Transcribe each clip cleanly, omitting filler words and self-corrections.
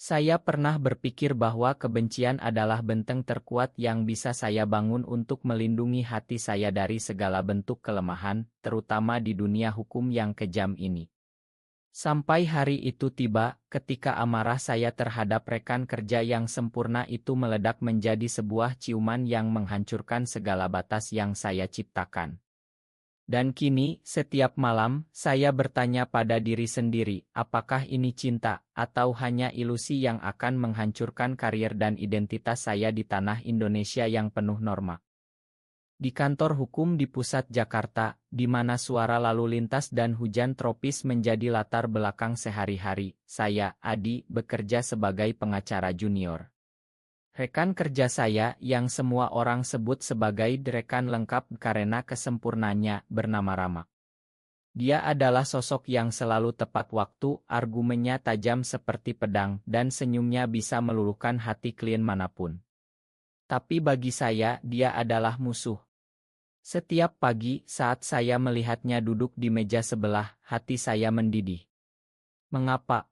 Saya pernah berpikir bahwa kebencian adalah benteng terkuat yang bisa saya bangun untuk melindungi hati saya dari segala bentuk kelemahan, terutama di dunia hukum yang kejam ini. Sampai hari itu tiba, ketika amarah saya terhadap rekan kerja yang sempurna itu meledak menjadi sebuah ciuman yang menghancurkan segala batas yang saya ciptakan. Dan kini, setiap malam, saya bertanya pada diri sendiri, apakah ini cinta, atau hanya ilusi yang akan menghancurkan karier dan identitas saya di tanah Indonesia yang penuh norma. Di kantor hukum di pusat Jakarta, di mana suara lalu lintas dan hujan tropis menjadi latar belakang sehari-hari, saya, Adi, bekerja sebagai pengacara junior. Rekan kerja saya, yang semua orang sebut sebagai rekan lengkap karena kesempurnaannya, bernama Rama. Dia adalah sosok yang selalu tepat waktu, argumennya tajam seperti pedang, dan senyumnya bisa meluluhkan hati klien manapun. Tapi bagi saya, dia adalah musuh. Setiap pagi, saat saya melihatnya duduk di meja sebelah, hati saya mendidih. Mengapa?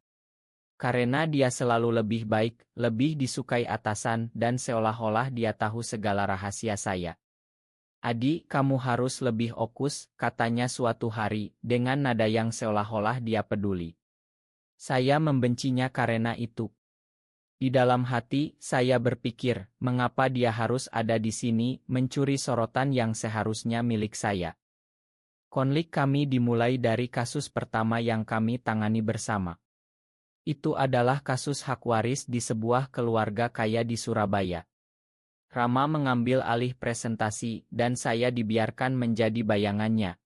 Karena dia selalu lebih baik, lebih disukai atasan, dan seolah-olah dia tahu segala rahasia saya. Adi, kamu harus lebih fokus, katanya suatu hari, dengan nada yang seolah-olah dia peduli. Saya membencinya karena itu. Di dalam hati, saya berpikir, mengapa dia harus ada di sini, mencuri sorotan yang seharusnya milik saya. Konflik kami dimulai dari kasus pertama yang kami tangani bersama. Itu adalah kasus hak waris di sebuah keluarga kaya di Surabaya. Rama mengambil alih presentasi, dan saya dibiarkan menjadi bayangannya.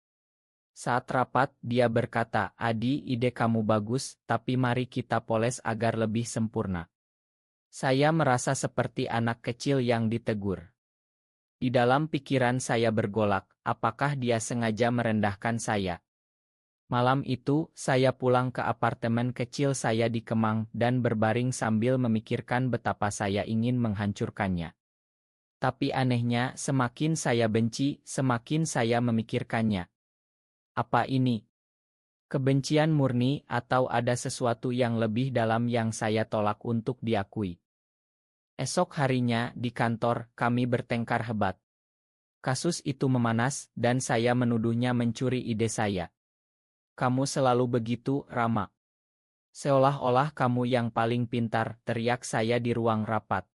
Saat rapat, dia berkata, Adi, ide kamu bagus, tapi mari kita poles agar lebih sempurna. Saya merasa seperti anak kecil yang ditegur. Di dalam pikiran saya bergolak, apakah dia sengaja merendahkan saya? Malam itu, saya pulang ke apartemen kecil saya di Kemang dan berbaring sambil memikirkan betapa saya ingin menghancurkannya. Tapi anehnya, semakin saya benci, semakin saya memikirkannya. Apa ini? Kebencian murni atau ada sesuatu yang lebih dalam yang saya tolak untuk diakui? Esok harinya, di kantor, kami bertengkar hebat. Kasus itu memanas, dan saya menuduhnya mencuri ide saya. Kamu selalu begitu, Rama. Seolah-olah kamu yang paling pintar, teriak saya di ruang rapat.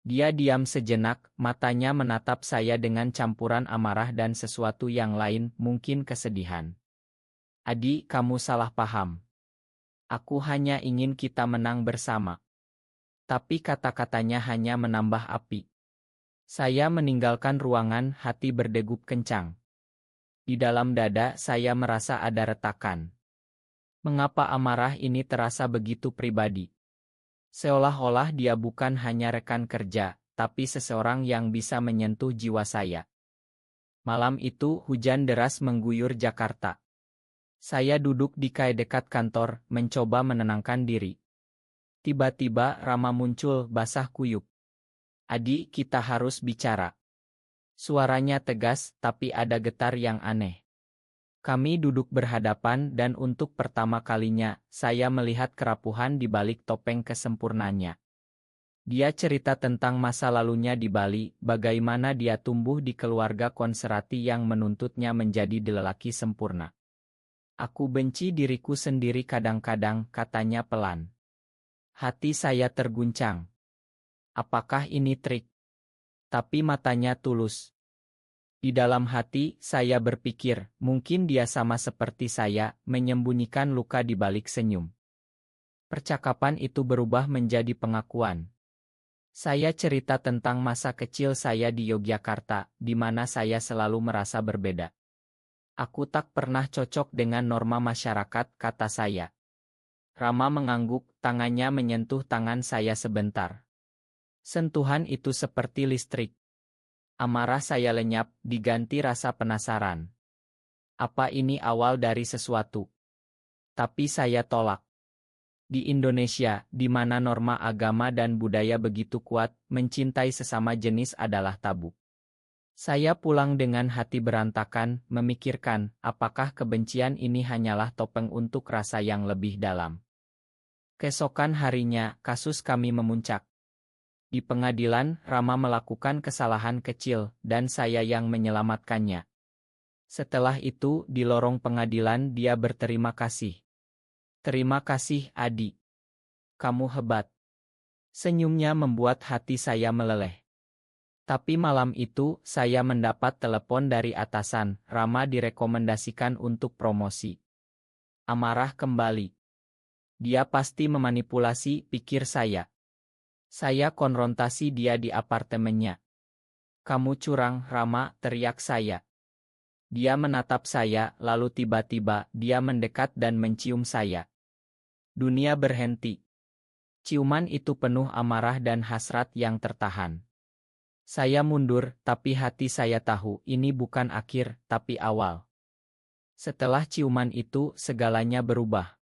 Dia diam sejenak, matanya menatap saya dengan campuran amarah dan sesuatu yang lain, mungkin kesedihan. Adi, kamu salah paham. Aku hanya ingin kita menang bersama. Tapi kata-katanya hanya menambah api. Saya meninggalkan ruangan, hati berdegup kencang. Di dalam dada saya merasa ada retakan. Mengapa amarah ini terasa begitu pribadi? Seolah-olah dia bukan hanya rekan kerja, tapi seseorang yang bisa menyentuh jiwa saya. Malam itu hujan deras mengguyur Jakarta. Saya duduk di kai dekat kantor, mencoba menenangkan diri. Tiba-tiba Rama muncul, basah kuyup. Adi, kita harus bicara. Suaranya tegas, tapi ada getar yang aneh. Kami duduk berhadapan dan untuk pertama kalinya, saya melihat kerapuhan di balik topeng kesempurnaannya. Dia cerita tentang masa lalunya di Bali, bagaimana dia tumbuh di keluarga konserati yang menuntutnya menjadi lelaki sempurna. Aku benci diriku sendiri kadang-kadang, katanya pelan. Hati saya terguncang. Apakah ini trik? Tapi matanya tulus. Di dalam hati, saya berpikir, mungkin dia sama seperti saya, menyembunyikan luka di balik senyum. Percakapan itu berubah menjadi pengakuan. Saya cerita tentang masa kecil saya di Yogyakarta, di mana saya selalu merasa berbeda. Aku tak pernah cocok dengan norma masyarakat, kata saya. Rama mengangguk, tangannya menyentuh tangan saya sebentar. Sentuhan itu seperti listrik. Amarah saya lenyap, diganti rasa penasaran. Apa ini awal dari sesuatu? Tapi saya tolak. Di Indonesia, di mana norma agama dan budaya begitu kuat, mencintai sesama jenis adalah tabu. Saya pulang dengan hati berantakan, memikirkan, apakah kebencian ini hanyalah topeng untuk rasa yang lebih dalam. Keesokan harinya, kasus kami memuncak. Di pengadilan, Rama melakukan kesalahan kecil, dan saya yang menyelamatkannya. Setelah itu, di lorong pengadilan dia berterima kasih. Terima kasih, Adi. Kamu hebat. Senyumnya membuat hati saya meleleh. Tapi malam itu, saya mendapat telepon dari atasan, Rama direkomendasikan untuk promosi. Amarah kembali. Dia pasti memanipulasi, pikir saya. Saya konfrontasi dia di apartemennya. Kamu curang, Rama, teriak saya. Dia menatap saya, lalu tiba-tiba dia mendekat dan mencium saya. Dunia berhenti. Ciuman itu penuh amarah dan hasrat yang tertahan. Saya mundur, tapi hati saya tahu ini bukan akhir, tapi awal. Setelah ciuman itu, segalanya berubah.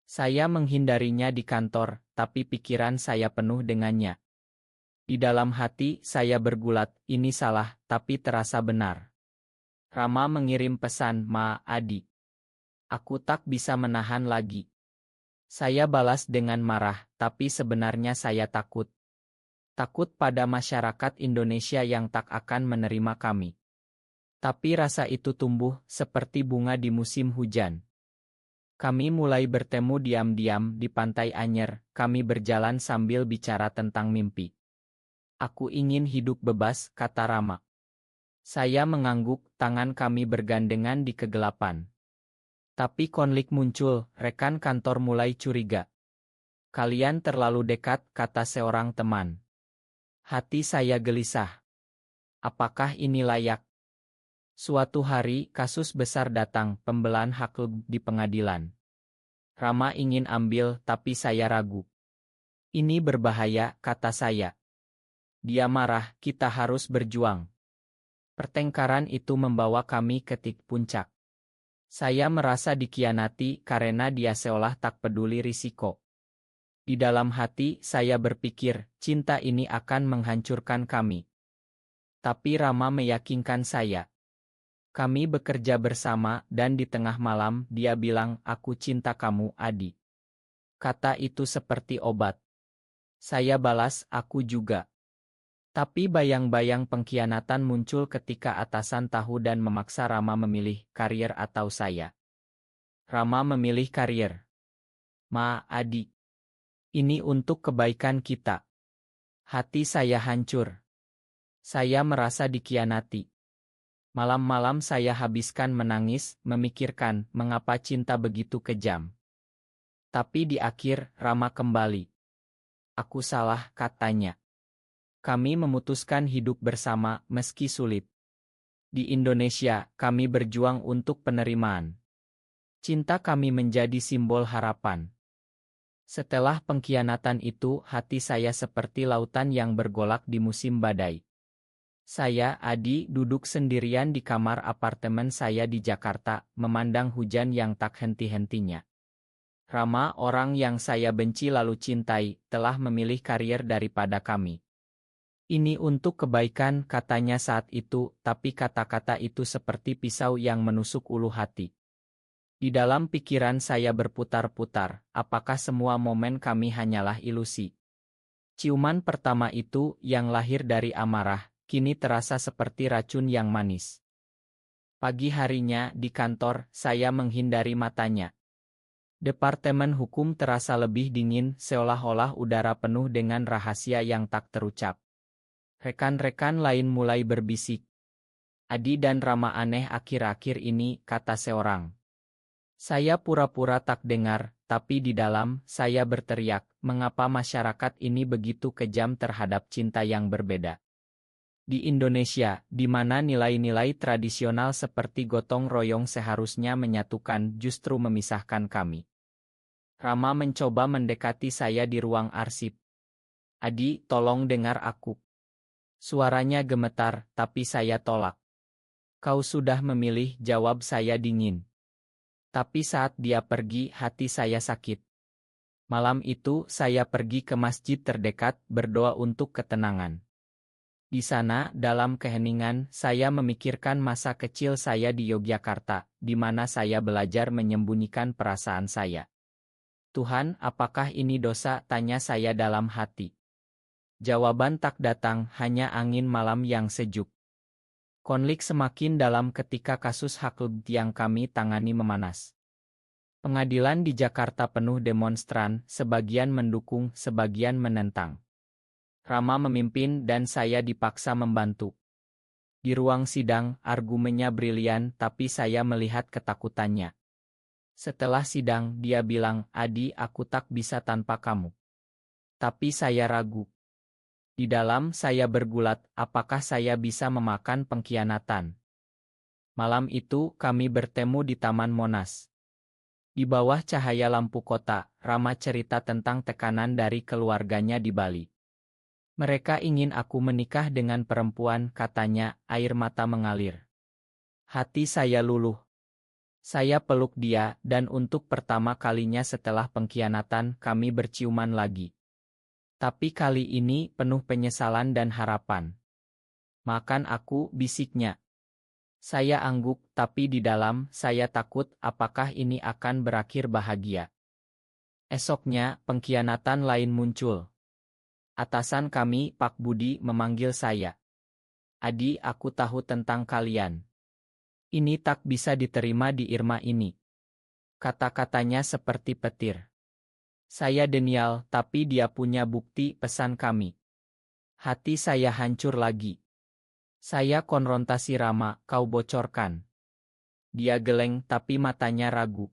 Saya menghindarinya di kantor, tapi pikiran saya penuh dengannya. Di dalam hati, saya bergulat, ini salah, tapi terasa benar. Rama mengirim pesan, Ma, Adi. Aku tak bisa menahan lagi. Saya balas dengan marah, tapi sebenarnya saya takut. Takut pada masyarakat Indonesia yang tak akan menerima kami. Tapi rasa itu tumbuh, seperti bunga di musim hujan. Kami mulai bertemu diam-diam di Pantai Anyer, kami berjalan sambil bicara tentang mimpi. Aku ingin hidup bebas, kata Rama. Saya mengangguk, tangan kami bergandengan di kegelapan. Tapi konflik muncul, rekan kantor mulai curiga. Kalian terlalu dekat, kata seorang teman. Hati saya gelisah. Apakah ini layak? Suatu hari, kasus besar datang, pembelaan hak di pengadilan. Rama ingin ambil, tapi saya ragu. Ini berbahaya, kata saya. Dia marah, kita harus berjuang. Pertengkaran itu membawa kami ke titik puncak. Saya merasa dikhianati karena dia seolah tak peduli risiko. Di dalam hati, saya berpikir, cinta ini akan menghancurkan kami. Tapi Rama meyakinkan saya. Kami bekerja bersama, dan di tengah malam, dia bilang, aku cinta kamu, Adi. Kata itu seperti obat. Saya balas, aku juga. Tapi bayang-bayang pengkhianatan muncul ketika atasan tahu dan memaksa Rama memilih karier atau saya. Rama memilih karier. Ma, Adi. Ini untuk kebaikan kita. Hati saya hancur. Saya merasa dikhianati. Malam-malam saya habiskan menangis, memikirkan mengapa cinta begitu kejam. Tapi di akhir, Rama kembali. Aku salah, katanya. Kami memutuskan hidup bersama, meski sulit. Di Indonesia, kami berjuang untuk penerimaan. Cinta kami menjadi simbol harapan. Setelah pengkhianatan itu, hati saya seperti lautan yang bergolak di musim badai. Saya, Adi, duduk sendirian di kamar apartemen saya di Jakarta, memandang hujan yang tak henti-hentinya. Rama, orang yang saya benci lalu cintai, telah memilih karier daripada kami. Ini untuk kebaikan, katanya saat itu, tapi kata-kata itu seperti pisau yang menusuk ulu hati. Di dalam pikiran saya berputar-putar, apakah semua momen kami hanyalah ilusi? Ciuman pertama itu, yang lahir dari amarah, kini terasa seperti racun yang manis. Pagi harinya, di kantor, saya menghindari matanya. Departemen hukum terasa lebih dingin, seolah-olah udara penuh dengan rahasia yang tak terucap. Rekan-rekan lain mulai berbisik. Adi dan Rama aneh akhir-akhir ini, kata seorang. Saya pura-pura tak dengar, tapi di dalam, saya berteriak, mengapa masyarakat ini begitu kejam terhadap cinta yang berbeda? Di Indonesia, di mana nilai-nilai tradisional seperti gotong royong seharusnya menyatukan, justru memisahkan kami. Rama mencoba mendekati saya di ruang arsip. Adi, tolong dengar aku. Suaranya gemetar, tapi saya tolak. Kau sudah memilih, jawab saya dingin. Tapi saat dia pergi, hati saya sakit. Malam itu, saya pergi ke masjid terdekat, berdoa untuk ketenangan. Di sana, dalam keheningan, saya memikirkan masa kecil saya di Yogyakarta, di mana saya belajar menyembunyikan perasaan saya. Tuhan, apakah ini dosa? Tanya saya dalam hati. Jawaban tak datang, hanya angin malam yang sejuk. Konflik semakin dalam ketika kasus hak yang kami tangani memanas. Pengadilan di Jakarta penuh demonstran, sebagian mendukung, sebagian menentang. Rama memimpin dan saya dipaksa membantu. Di ruang sidang, argumennya brilian, tapi saya melihat ketakutannya. Setelah sidang, dia bilang, "Adi, aku tak bisa tanpa kamu." Tapi saya ragu. Di dalam saya bergulat, apakah saya bisa memakan pengkhianatan. Malam itu, kami bertemu di Taman Monas. Di bawah cahaya lampu kota, Rama cerita tentang tekanan dari keluarganya di Bali. Mereka ingin aku menikah dengan perempuan, katanya, air mata mengalir. Hati saya luluh. Saya peluk dia, dan untuk pertama kalinya setelah pengkhianatan, kami berciuman lagi. Tapi kali ini penuh penyesalan dan harapan. "Makan aku," bisiknya. Saya angguk, tapi di dalam, saya takut apakah ini akan berakhir bahagia. Esoknya, pengkhianatan lain muncul. Atasan kami, Pak Budi, memanggil saya. "Adi, aku tahu tentang kalian. Ini tak bisa diterima di Irma ini." Kata-katanya seperti petir. Saya denial, tapi dia punya bukti, pesan kami. Hati saya hancur lagi. Saya konfrontasi Rama, "Kau bocorkan." Dia geleng, tapi matanya ragu.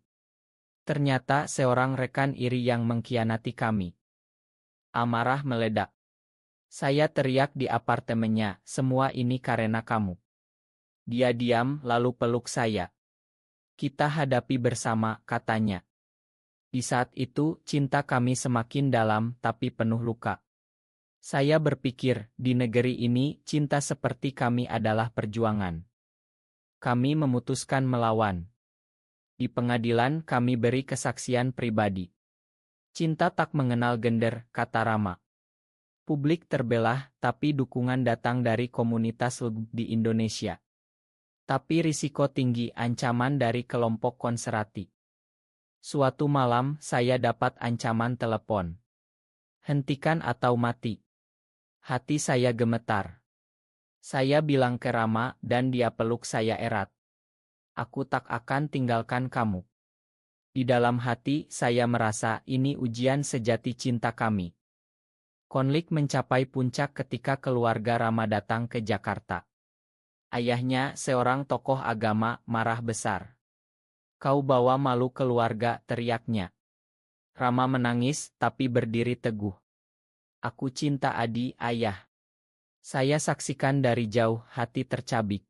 Ternyata seorang rekan iri yang mengkhianati kami. Amarah meledak. Saya teriak di apartemennya, "Semua ini karena kamu." Dia diam, lalu peluk saya. "Kita hadapi bersama," katanya. Di saat itu, cinta kami semakin dalam, tapi penuh luka. Saya berpikir, di negeri ini, cinta seperti kami adalah perjuangan. Kami memutuskan melawan. Di pengadilan, kami beri kesaksian pribadi. "Cinta tak mengenal gender," kata Rama. Publik terbelah, tapi dukungan datang dari komunitas LGBT di Indonesia. Tapi risiko tinggi, ancaman dari kelompok konservatif. Suatu malam, saya dapat ancaman telepon. "Hentikan atau mati." Hati saya gemetar. Saya bilang ke Rama, dan dia peluk saya erat. "Aku tak akan tinggalkan kamu." Di dalam hati, saya merasa ini ujian sejati cinta kami. Konflik mencapai puncak ketika keluarga Rama datang ke Jakarta. Ayahnya, seorang tokoh agama, marah besar. "Kau bawa malu keluarga," teriaknya. Rama menangis, tapi berdiri teguh. "Aku cinta Adi, ayah." Saya saksikan dari jauh, hati tercabik.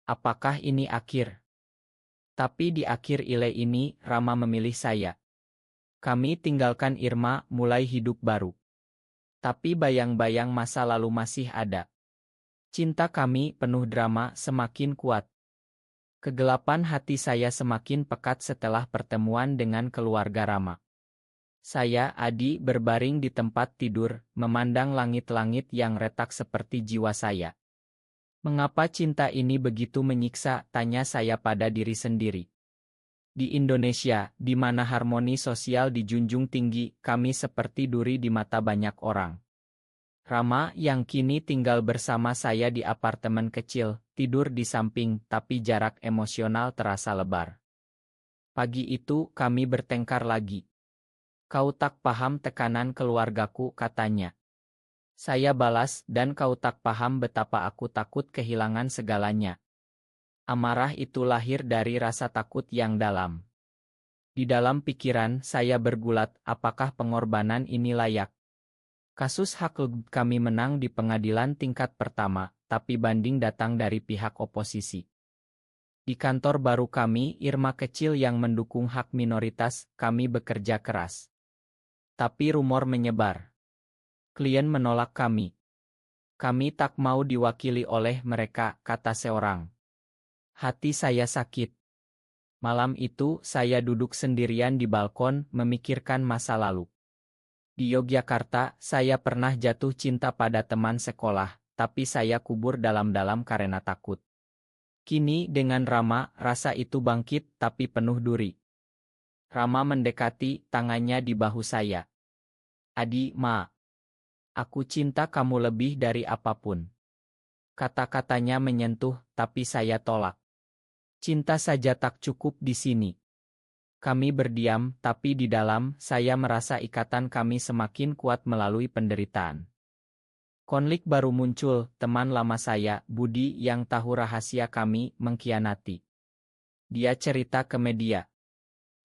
Apakah ini akhir? Tapi di akhir ile ini, Rama memilih saya. Kami tinggalkan Irma, mulai hidup baru. Tapi bayang-bayang masa lalu masih ada. Cinta kami, penuh drama, semakin kuat. Kegelapan hati saya semakin pekat setelah pertemuan dengan keluarga Rama. Saya, Adi, berbaring di tempat tidur, memandang langit-langit yang retak seperti jiwa saya. "Mengapa cinta ini begitu menyiksa?" tanya saya pada diri sendiri. Di Indonesia, di mana harmoni sosial dijunjung tinggi, kami seperti duri di mata banyak orang. Rama, yang kini tinggal bersama saya di apartemen kecil, tidur di samping, tapi jarak emosional terasa lebar. Pagi itu, kami bertengkar lagi. "Kau tak paham tekanan keluargaku," katanya. Saya balas, "Dan kau tak paham betapa aku takut kehilangan segalanya." Amarah itu lahir dari rasa takut yang dalam. Di dalam pikiran, saya bergulat, apakah pengorbanan ini layak? Kasus hak kami menang di pengadilan tingkat pertama, tapi banding datang dari pihak oposisi. Di kantor baru kami, Irma kecil yang mendukung hak minoritas, kami bekerja keras. Tapi rumor menyebar. Klien menolak kami. "Kami tak mau diwakili oleh mereka," kata seorang. Hati saya sakit. Malam itu, saya duduk sendirian di balkon, memikirkan masa lalu. Di Yogyakarta, saya pernah jatuh cinta pada teman sekolah, tapi saya kubur dalam-dalam karena takut. Kini, dengan Rama, rasa itu bangkit, tapi penuh duri. Rama mendekati tangannya di bahu saya. Adi, Ma. Aku cinta kamu lebih dari apapun. Kata-katanya menyentuh, tapi saya tolak. Cinta saja tak cukup di sini. Kami berdiam, tapi di dalam, saya merasa ikatan kami semakin kuat melalui penderitaan. Konflik baru muncul, teman lama saya, Budi, yang tahu rahasia kami, mengkhianati. Dia cerita ke media.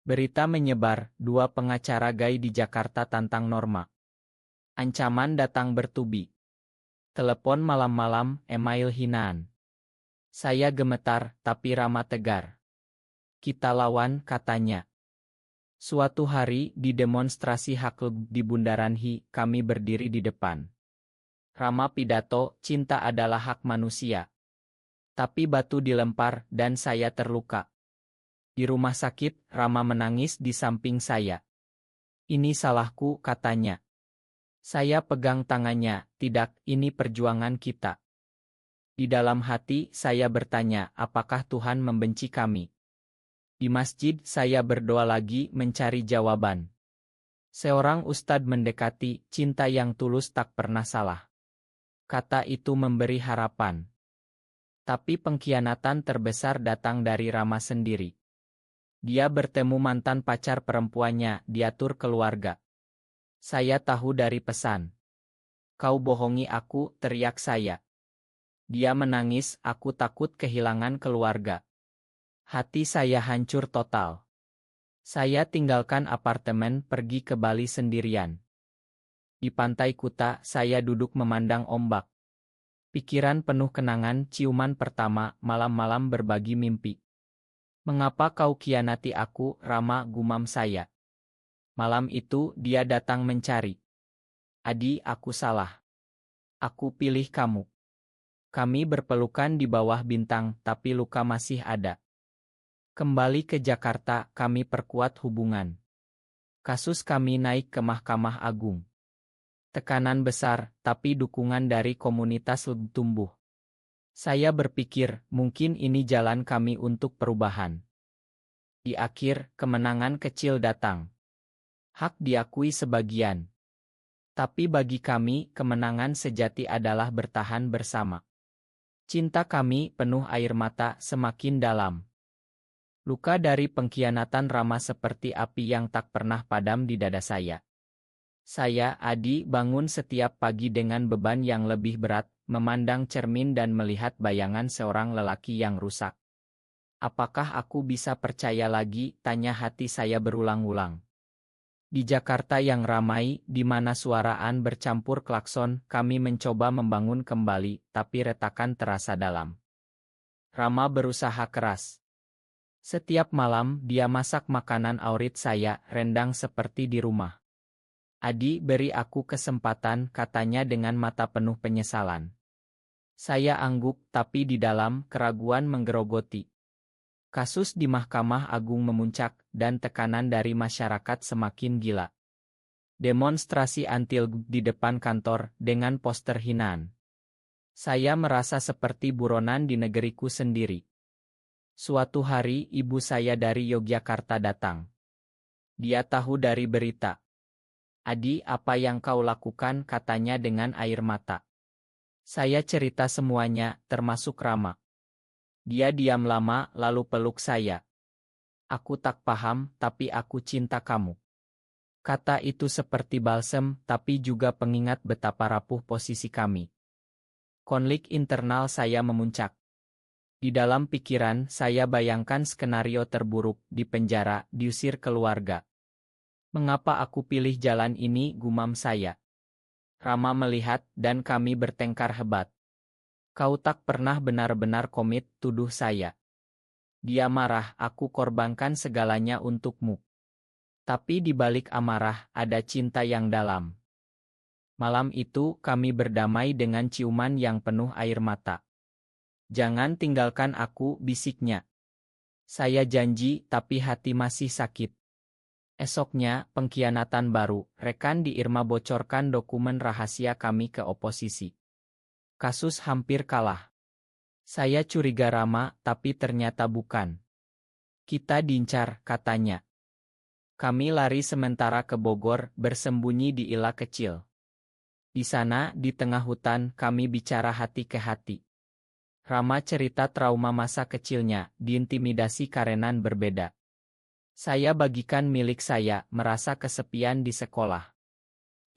Berita menyebar, 2 pengacara gay di Jakarta tantang Norma. Ancaman datang bertubi. Telepon malam-malam, email hinaan. Saya gemetar, tapi Rama tegar. Kita lawan, katanya. Suatu hari, di demonstrasi hak di Bundaran HI, kami berdiri di depan. Rama pidato, cinta adalah hak manusia. Tapi batu dilempar, dan saya terluka. Di rumah sakit, Rama menangis di samping saya. Ini salahku, katanya. Saya pegang tangannya, tidak, ini perjuangan kita. Di dalam hati, saya bertanya, apakah Tuhan membenci kami? Di masjid, saya berdoa lagi mencari jawaban. Seorang ustadz mendekati, cinta yang tulus tak pernah salah. Kata itu memberi harapan. Tapi pengkhianatan terbesar datang dari Rama sendiri. Dia bertemu mantan pacar perempuannya, diatur keluarga. Saya tahu dari pesan. Kau bohongi aku, teriak saya. Dia menangis, aku takut kehilangan keluarga. Hati saya hancur total. Saya tinggalkan apartemen, pergi ke Bali sendirian. Di pantai Kuta, saya duduk memandang ombak. Pikiran penuh kenangan, ciuman pertama, malam-malam berbagi mimpi. Mengapa kau khianati aku, Rama, gumam saya. Malam itu, dia datang mencari. Adi, aku salah. Aku pilih kamu. Kami berpelukan di bawah bintang, tapi luka masih ada. Kembali ke Jakarta, kami perkuat hubungan. Kasus kami naik ke Mahkamah Agung. Tekanan besar, tapi dukungan dari komunitas lebih tumbuh. Saya berpikir, mungkin ini jalan kami untuk perubahan. Di akhir, kemenangan kecil datang. Hak diakui sebagian. Tapi bagi kami, kemenangan sejati adalah bertahan bersama. Cinta kami, penuh air mata, semakin dalam. Luka dari pengkhianatan Rama seperti api yang tak pernah padam di dada saya. Saya, Adi, bangun setiap pagi dengan beban yang lebih berat, memandang cermin dan melihat bayangan seorang lelaki yang rusak. Apakah aku bisa percaya lagi, tanya hati saya berulang-ulang. Di Jakarta yang ramai, di mana suaraan bercampur klakson, kami mencoba membangun kembali, tapi retakan terasa dalam. Rama berusaha keras. Setiap malam, dia masak makanan favorit saya, rendang seperti di rumah. Adi, beri aku kesempatan, katanya dengan mata penuh penyesalan. Saya angguk, tapi di dalam, keraguan menggerogoti. Kasus di Mahkamah Agung memuncak, dan tekanan dari masyarakat semakin gila. Demonstrasi anti di depan kantor, dengan poster hinaan. Saya merasa seperti buronan di negeriku sendiri. Suatu hari, ibu saya dari Yogyakarta datang. Dia tahu dari berita. Adi, apa yang kau lakukan, katanya dengan air mata. Saya cerita semuanya, termasuk Rama. Dia diam lama, lalu peluk saya. Aku tak paham, tapi aku cinta kamu. Kata itu seperti balsem, tapi juga pengingat betapa rapuh posisi kami. Konflik internal saya memuncak. Di dalam pikiran, saya bayangkan skenario terburuk, di penjara, diusir keluarga. Mengapa aku pilih jalan ini, gumam saya. Rama melihat, dan kami bertengkar hebat. Kau tak pernah benar-benar komit, tuduh saya. Dia marah, aku korbankan segalanya untukmu. Tapi di balik amarah, ada cinta yang dalam. Malam itu, kami berdamai dengan ciuman yang penuh air mata. Jangan tinggalkan aku, bisiknya. Saya janji, tapi hati masih sakit. Esoknya, pengkhianatan baru, rekan di Irma bocorkan dokumen rahasia kami ke oposisi. Kasus hampir kalah. Saya curiga Rama, tapi ternyata bukan. Kita diincar, katanya. Kami lari sementara ke Bogor, bersembunyi di ila kecil. Di sana, di tengah hutan, kami bicara hati ke hati. Rama cerita trauma masa kecilnya, diintimidasi karenan berbeda. Saya bagikan milik saya, merasa kesepian di sekolah.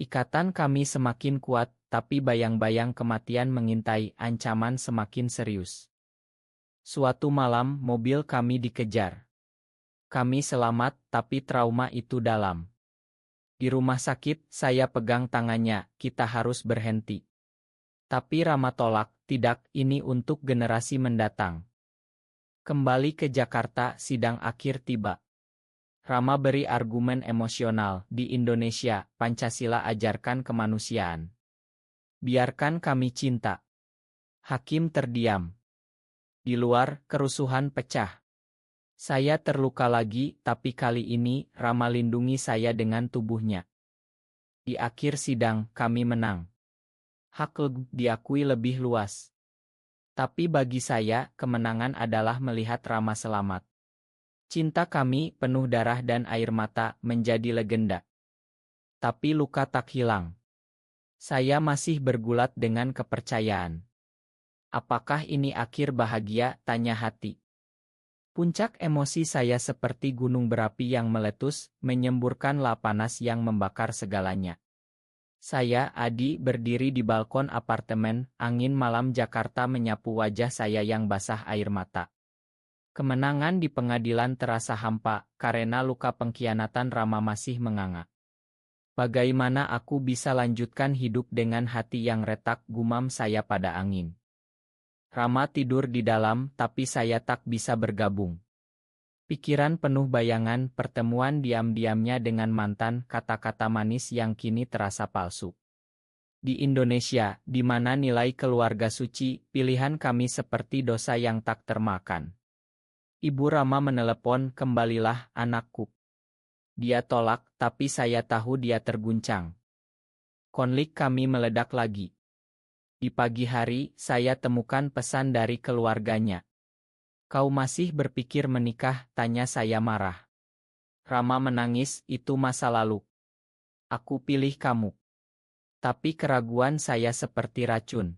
Ikatan kami semakin kuat, tapi bayang-bayang kematian mengintai, ancaman semakin serius. Suatu malam, mobil kami dikejar. Kami selamat, tapi trauma itu dalam. Di rumah sakit, saya pegang tangannya, kita harus berhenti. Tapi Rama tolak, tidak, ini untuk generasi mendatang. Kembali ke Jakarta, sidang akhir tiba. Rama beri argumen emosional, di Indonesia, Pancasila ajarkan kemanusiaan. Biarkan kami cinta. Hakim terdiam. Di luar, kerusuhan pecah. Saya terluka lagi, tapi kali ini, Rama lindungi saya dengan tubuhnya. Di akhir sidang, kami menang. Hak diakui lebih luas. Tapi bagi saya, kemenangan adalah melihat Rama selamat. Cinta kami, penuh darah dan air mata, menjadi legenda. Tapi luka tak hilang. Saya masih bergulat dengan kepercayaan. Apakah ini akhir bahagia? Tanya hati. Puncak emosi saya seperti gunung berapi yang meletus, menyemburkan lap panas yang membakar segalanya. Saya, Adi, berdiri di balkon apartemen, angin malam Jakarta menyapu wajah saya yang basah air mata. Kemenangan di pengadilan terasa hampa, karena luka pengkhianatan Rama masih menganga. Bagaimana aku bisa lanjutkan hidup dengan hati yang retak, gumam saya pada angin. Rama tidur di dalam, tapi saya tak bisa bergabung. Pikiran penuh bayangan, pertemuan diam-diamnya dengan mantan, kata-kata manis yang kini terasa palsu. Di Indonesia, di mana nilai keluarga suci, pilihan kami seperti dosa yang tak termakan. Ibu Rama menelepon, kembalilah, anakku. Dia tolak, tapi saya tahu dia terguncang. Konflik kami meledak lagi. Di pagi hari, saya temukan pesan dari keluarganya. Kau masih berpikir menikah? Tanya saya marah. Rama menangis, itu masa lalu. Aku pilih kamu. Tapi keraguan saya seperti racun.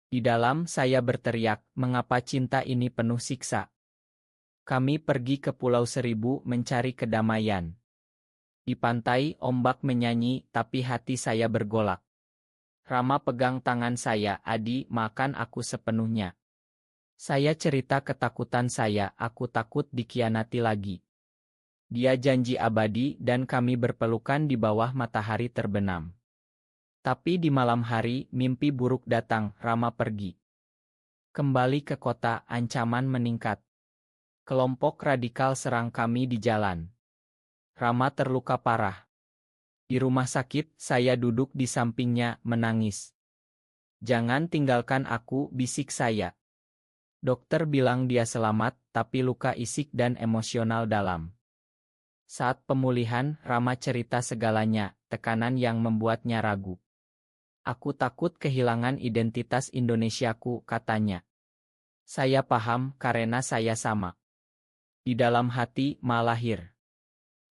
Di dalam saya berteriak, mengapa cinta ini penuh siksa? Kami pergi ke Pulau Seribu mencari kedamaian. Di pantai, ombak menyanyi, tapi hati saya bergolak. Rama pegang tangan saya, Adi, makan aku sepenuhnya. Saya cerita ketakutan saya, aku takut dikhianati lagi. Dia janji abadi dan kami berpelukan di bawah matahari terbenam. Tapi di malam hari, mimpi buruk datang, Rama pergi. Kembali ke kota, ancaman meningkat. Kelompok radikal serang kami di jalan. Rama terluka parah. Di rumah sakit, saya duduk di sampingnya, menangis. Jangan tinggalkan aku, bisik saya. Dokter bilang dia selamat, tapi luka isik dan emosional dalam. Saat pemulihan, Rama cerita segalanya, tekanan yang membuatnya ragu. Aku takut kehilangan identitas Indonesiaku, katanya. Saya paham, karena saya sama. Di dalam hati, malahir.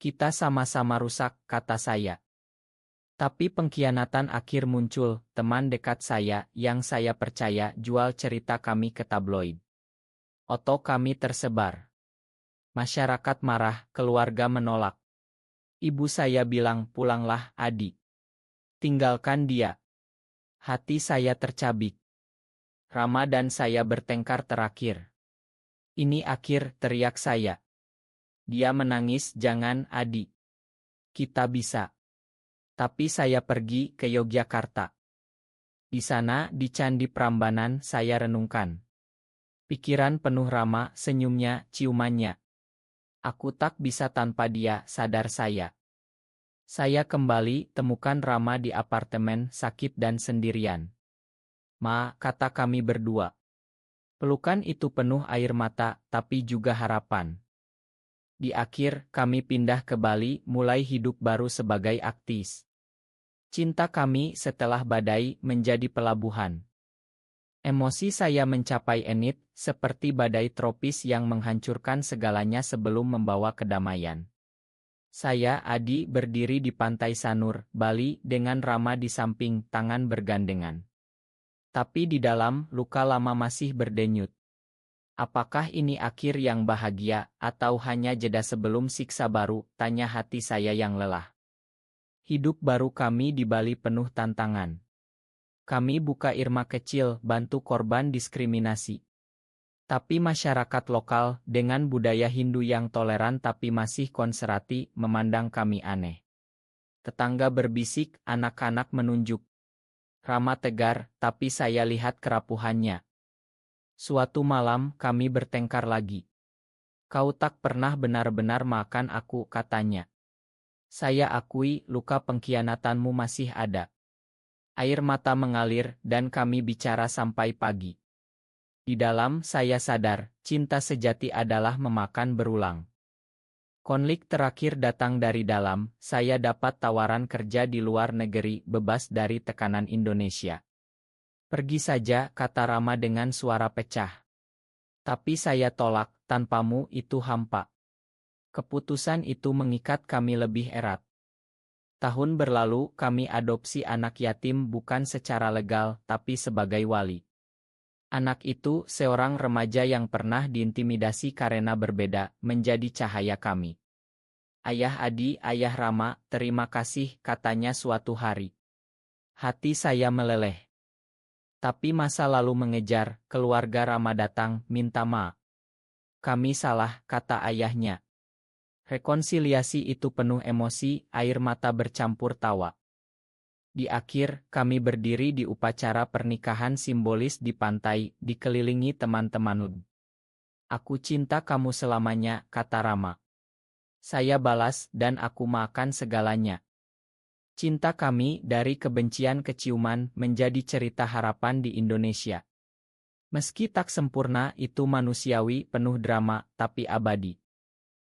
Kita sama-sama rusak, kata saya. Tapi pengkhianatan akhir muncul, teman dekat saya, yang saya percaya, jual cerita kami ke tabloid. Foto kami tersebar. Masyarakat marah, keluarga menolak. Ibu saya bilang, pulanglah, Adi. Tinggalkan dia. Hati saya tercabik. Rama dan saya bertengkar terakhir. Ini akhir, teriak saya. Dia menangis, jangan, Adi. Kita bisa. Tapi saya pergi ke Yogyakarta. Di sana, di Candi Prambanan, saya renungkan. Pikiran penuh Rama, senyumnya, ciumannya. Aku tak bisa tanpa dia, sadar saya. Saya kembali, temukan Rama di apartemen, sakit dan sendirian. Ma, kata kami berdua. Pelukan itu penuh air mata, tapi juga harapan. Di akhir, kami pindah ke Bali, mulai hidup baru sebagai aktis. Cinta kami setelah badai menjadi pelabuhan. Emosi saya mencapai enit, seperti badai tropis yang menghancurkan segalanya sebelum membawa kedamaian. Saya, Adi, berdiri di pantai Sanur, Bali, dengan Rama di samping, tangan bergandengan. Tapi di dalam, luka lama masih berdenyut. Apakah ini akhir yang bahagia, atau hanya jeda sebelum siksa baru, tanya hati saya yang lelah. Hidup baru kami di Bali penuh tantangan. Kami buka Irma kecil, bantu korban diskriminasi. Tapi masyarakat lokal, dengan budaya Hindu yang toleran tapi masih konservatif, memandang kami aneh. Tetangga berbisik, anak-anak menunjuk. Rama tegar, tapi saya lihat kerapuhannya. Suatu malam, kami bertengkar lagi. Kau tak pernah benar-benar makan aku, katanya. Saya akui, luka pengkhianatanmu masih ada. Air mata mengalir, dan kami bicara sampai pagi. Di dalam, saya sadar, cinta sejati adalah memakan berulang. Konflik terakhir datang dari dalam, saya dapat tawaran kerja di luar negeri, bebas dari tekanan Indonesia. Pergi saja, kata Rama dengan suara pecah. Tapi saya tolak, tanpamu itu hampa. Keputusan itu mengikat kami lebih erat. Tahun berlalu, kami adopsi anak yatim bukan secara legal, tapi sebagai wali. Anak itu, seorang remaja yang pernah diintimidasi karena berbeda, menjadi cahaya kami. Ayah Adi, ayah Rama, terima kasih, katanya suatu hari. Hati saya meleleh. Tapi masa lalu mengejar, keluarga Rama datang, minta maaf. Kami salah, kata ayahnya. Rekonsiliasi itu penuh emosi, air mata bercampur tawa. Di akhir, kami berdiri di upacara pernikahan simbolis di pantai, dikelilingi teman-teman. Aku cinta kamu selamanya, kata Rama. Saya balas, dan aku makan segalanya. Cinta kami, dari kebencian ke ciuman, menjadi cerita harapan di Indonesia. Meski tak sempurna, itu manusiawi, penuh drama, tapi abadi.